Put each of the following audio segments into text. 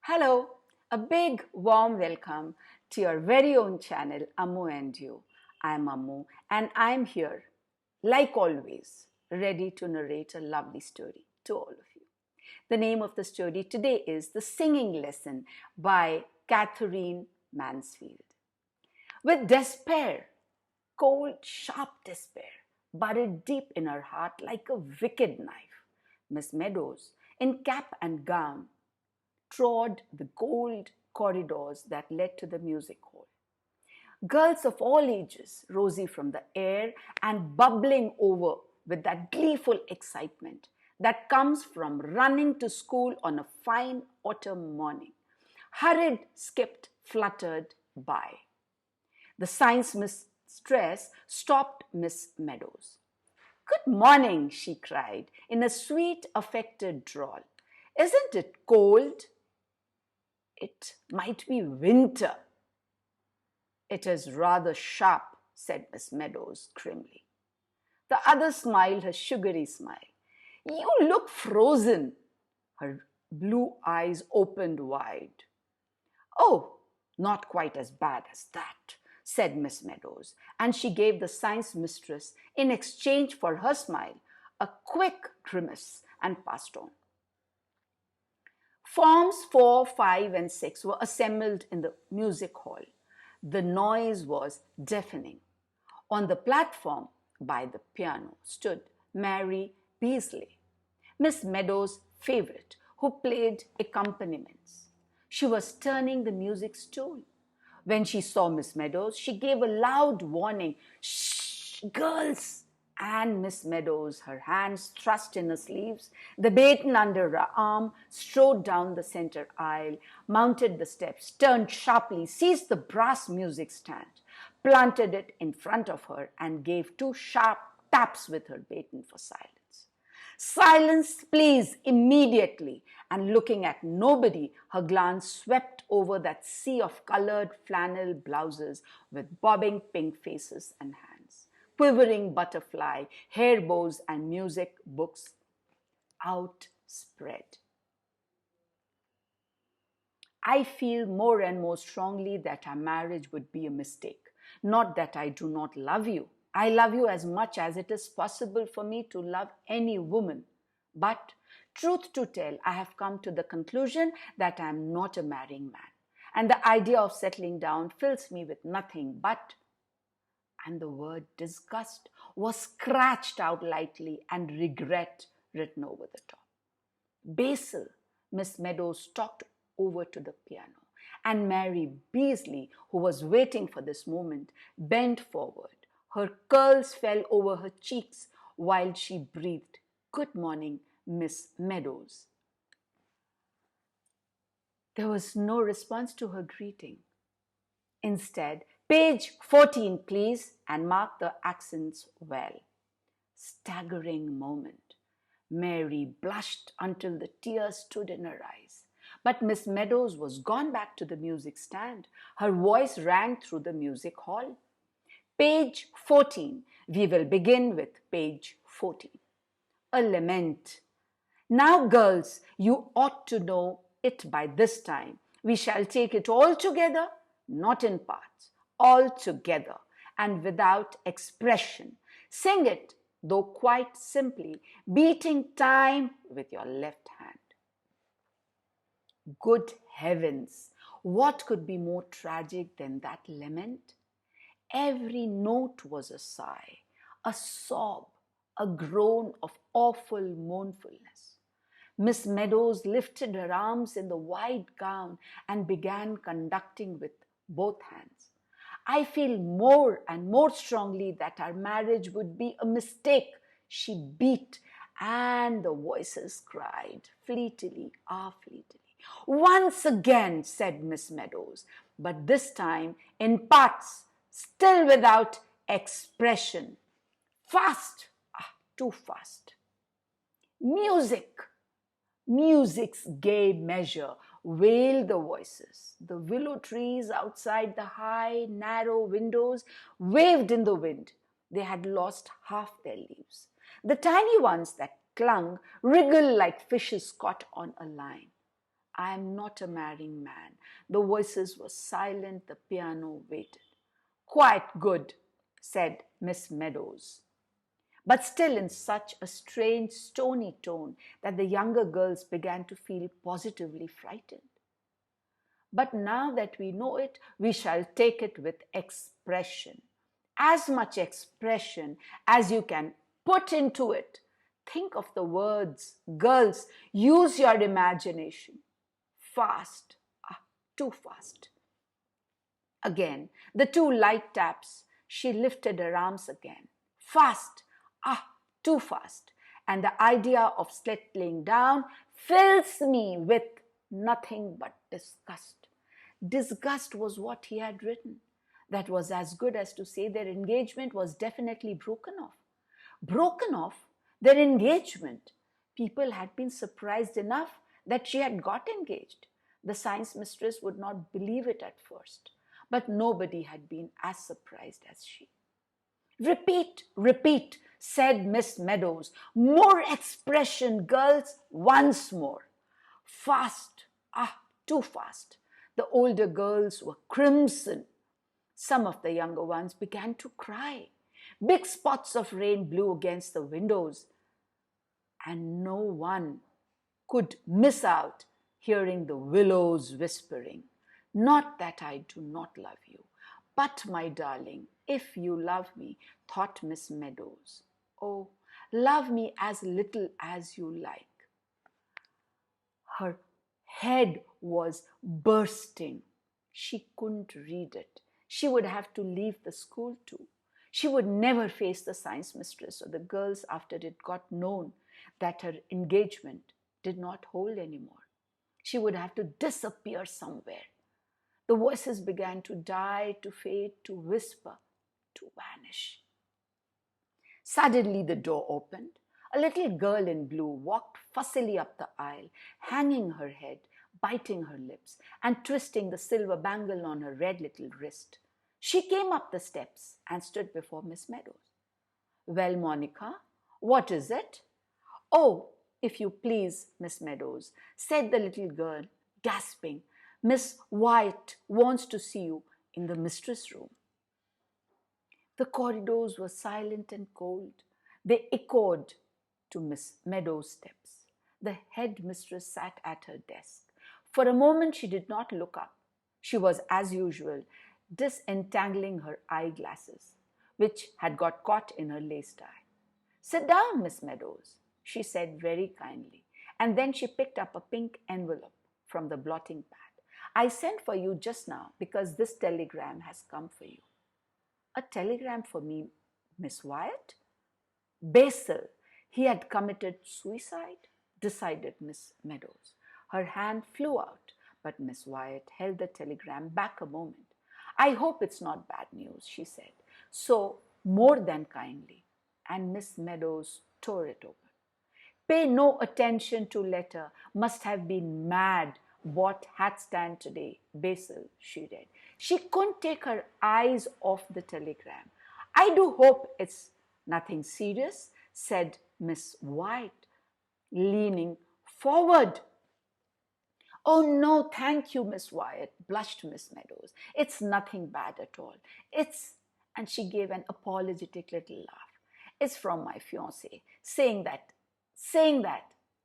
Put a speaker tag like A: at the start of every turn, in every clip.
A: Hello, a big warm welcome to your very own channel, Ammu&You. I'm Ammu and I'm here, like always, ready to narrate a lovely story to all of you. The name of the story today is The Singing Lesson by Katherine Mansfield. With despair, cold, sharp despair, buried deep in her heart like a wicked knife, Miss Meadows, in cap and gown, trod the gold corridors that led to the music hall. Girls of all ages, rosy from the air and bubbling over with that gleeful excitement that comes from running to school on a fine autumn morning, hurried, skipped, fluttered by. The science mistress stopped Miss Meadows. "Good morning," she cried in a sweet, affected drawl. "Isn't it cold?" "It might be winter." "It is rather sharp," said Miss Meadows grimly. The other smiled her sugary smile. "You look frozen." Her blue eyes opened wide. "Oh, not quite as bad as that," said Miss Meadows, and she gave the science mistress, in exchange for her smile, a quick grimace and passed on. Forms 4, 5, and 6 were assembled in the music hall. The noise was deafening. On the platform by the piano stood Mary Beasley, Miss Meadows' favorite, who played accompaniments. She was turning the music stool. When she saw Miss Meadows, she gave a loud warning, "Shh, girls!" And Miss Meadows, her hands thrust in her sleeves, the baton under her arm, strode down the center aisle, mounted the steps, turned sharply, seized the brass music stand, planted it in front of her, and gave 2 sharp taps with her baton for silence. "Silence, please, immediately!" And looking at nobody, her glance swept over that sea of colored flannel blouses with bobbing pink faces and hands, quivering butterfly, hair bows, and music books outspread. "I feel more and more strongly that our marriage would be a mistake. Not that I do not love you. I love you as much as it is possible for me to love any woman. But, truth to tell, I have come to the conclusion that I am not a marrying man. And the idea of settling down fills me with nothing but..." And the word disgust was scratched out lightly and regret written over the top. "Basil," Miss Meadows stalked over to the piano, and Mary Beasley, who was waiting for this moment, bent forward. Her curls fell over her cheeks while she breathed, "Good morning, Miss Meadows." There was no response to her greeting. Instead, "Page 14, please," and mark the accents well. Staggering moment. Mary blushed until the tears stood in her eyes. But Miss Meadows was gone back to the music stand. Her voice rang through the music hall. "Page 14. We will begin with page 14. A lament. Now, girls, you ought to know it by this time. We shall take it all together, not in parts, all together, and without expression. Sing it, though quite simply, beating time with your left hand." Good heavens, what could be more tragic than that lament? Every note was a sigh, a sob, a groan of awful mournfulness. Miss Meadows lifted her arms in the wide gown and began conducting with both hands. "I feel more and more strongly that our marriage would be a mistake," she beat, and the voices cried, "Fleetly, fleetly." "Once again," said Miss Meadows, but this time in parts, still without expression. "Fast, too fast." "Music, music's gay measure," wailed the voices. The willow trees outside the high, narrow windows waved in the wind. They had lost half their leaves. The tiny ones that clung wriggled like fishes caught on a line. I am not a marrying man. The voices were silent, the piano waited. Quite good, said Miss Meadows, but still in such a strange, stony tone that the younger girls began to feel positively frightened. But now that we know it, we shall take it with expression. As much expression as you can put into it. Think of the words. Girls, use your imagination. Fast. Ah, too fast. Again, the two light taps. She lifted her arms again. Fast. Ah, too fast. And the idea of settling down fills me with nothing but disgust. Disgust was what he had written. That was as good as to say their engagement was definitely broken off. Broken off? Their engagement? People had been surprised enough that she had got engaged. The science mistress would not believe it at first, but nobody had been as surprised as she. Repeat, repeat, said Miss Meadows. More expression, girls, once more. Fast, ah, too fast. The older girls were crimson. Some of the younger ones began to cry. Big spots of rain blew against the windows, and no one could miss out hearing the willows whispering, "Not that I do not love you, but, my darling, if you love me," thought Miss Meadows. "Oh, love me as little as you like." Her head was bursting. She couldn't read it. She would have to leave the school too. She would never face the science mistress or the girls after it got known that her engagement did not hold anymore. She would have to disappear somewhere. The voices began to die, to fade, to whisper, to vanish. Suddenly the door opened. A little girl in blue walked fussily up the aisle, hanging her head, biting her lips, and twisting the silver bangle on her red little wrist. She came up the steps and stood before Miss Meadows. "Well, Monica, what is it?" "Oh, if you please, Miss Meadows," said the little girl, gasping, "Miss White wants to see you in the mistress' room." The corridors were silent and cold. They echoed to Miss Meadows' steps. The head mistress sat at her desk. For a moment she did not look up. She was, as usual, disentangling her eyeglasses, which had got caught in her lace tie. "Sit down, Miss Meadows," she said very kindly, and then she picked up a pink envelope from the blotting pad. "I sent for you just now because this telegram has come for you." "A telegram for me, Miss Wyatt?" Basil, he had committed suicide, decided Miss Meadows. Her hand flew out, but Miss Wyatt held the telegram back a moment. "I hope it's not bad news," she said, so more than kindly, and Miss Meadows tore it open. "Pay no attention to letter, must have been mad, bought hat stand today, Basil," she read. She couldn't take her eyes off the telegram. "I do hope it's nothing serious," said Miss White, leaning forward. "Oh, no, thank you, Miss Wyatt," blushed Miss Meadows. "It's nothing bad at all. It's," and she gave an apologetic little laugh, "it's from my fiancé, saying that,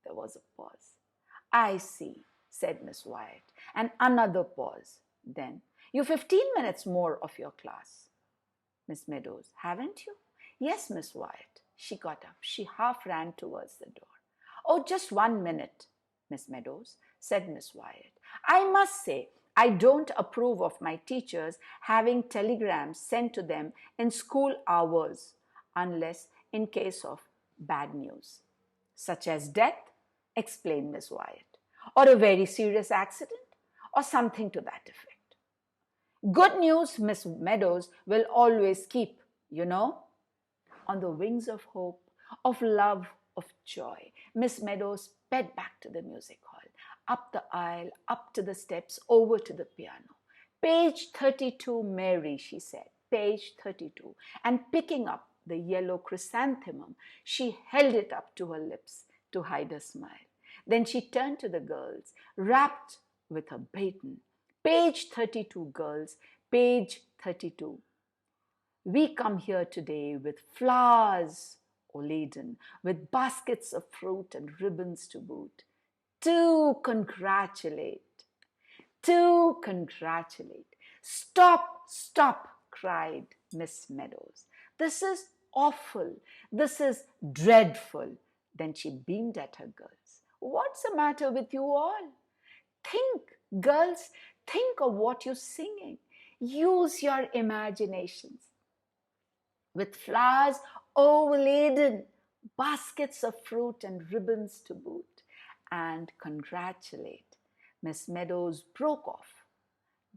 A: there was a pause. "I see," said Miss Wyatt, and another pause. Then, "You 15 minutes more of your class, Miss Meadows, haven't you?" "Yes, Miss Wyatt." She got up. She half ran towards the door. "Oh, just 1 minute, Miss Meadows," said Miss Wyatt. "I must say, I don't approve of my teachers having telegrams sent to them in school hours, unless in case of bad news." "Such as death," explained Miss Wyatt, "or a very serious accident, or something to that effect. Good news, Miss Meadows, will always keep, you know." On the wings of hope, of love, of joy, Miss Meadows sped back to the music hall, up the aisle, up to the steps, over to the piano. "Page 32, Mary," she said, "page 32. And picking up the yellow chrysanthemum, she held it up to her lips to hide a smile. Then she turned to the girls, rapped with her baton. Page 32, girls, page 32. We come here today with flowers laden, with baskets of fruit and ribbons to boot, to congratulate, to congratulate. Stop, stop, cried Miss Meadows. This is awful. This is dreadful. Then she beamed at her girls. What's the matter with you all? Think, girls, think of what you're singing. Use your imaginations. With flowers overladen, baskets of fruit and ribbons to boot, and congratulate. Miss Meadows broke off.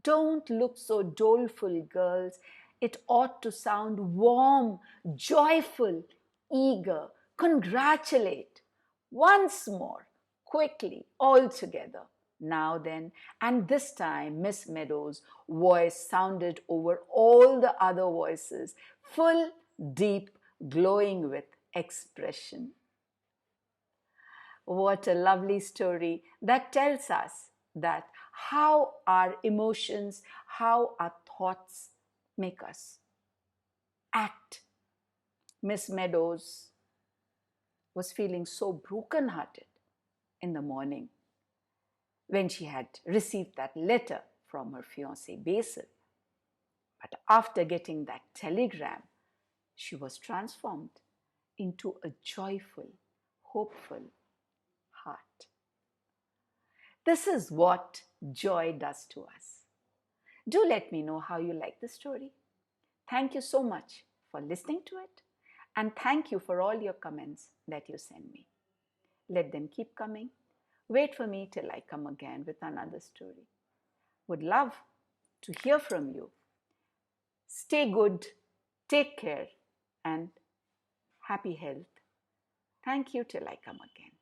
A: Don't look so doleful, girls. It ought to sound warm, joyful, eager. Congratulate. Once more, quickly, all together. Now then, and this time Miss Meadows' voice sounded over all the other voices, full, deep, glowing with expression. What a lovely story that tells us that how our emotions, how our thoughts make us act. Miss Meadows was feeling so broken-hearted in the morning when she had received that letter from her fiancé Basil. But after getting that telegram, she was transformed into a joyful, hopeful heart. This is what joy does to us. Do let me know how you like the story. Thank you so much for listening to it, and thank you for all your comments that you send me. Let them keep coming. Wait for me till I come again with another story. Would love to hear from you. Stay good, take care, and happy health. Thank you till I come again.